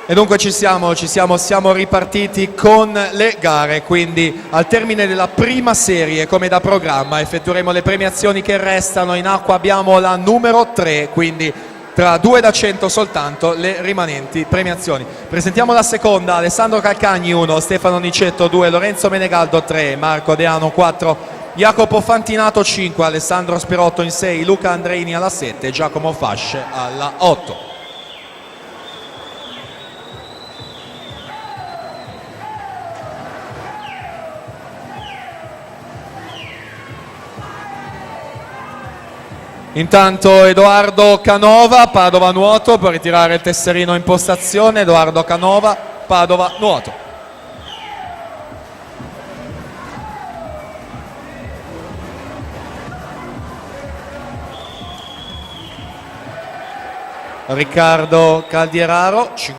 E dunque siamo ripartiti con le gare, quindi al termine della prima serie, come da programma, effettueremo le premiazioni che restano. In acqua abbiamo la numero 3, quindi tra 2 da 100 soltanto le rimanenti premiazioni. Presentiamo la seconda: Alessandro Calcagni 1, Stefano Nicetto 2, Lorenzo Menegaldo 3, Marco Deano 4, Jacopo Fantinato 5, Alessandro Spirotto in 6, Luca Andreini alla 7, Giacomo Fasce alla 8. Intanto Edoardo Canova, Padova Nuoto, per ritirare il tesserino in postazione. Edoardo Canova, Padova Nuoto. Riccardo Caldieraro.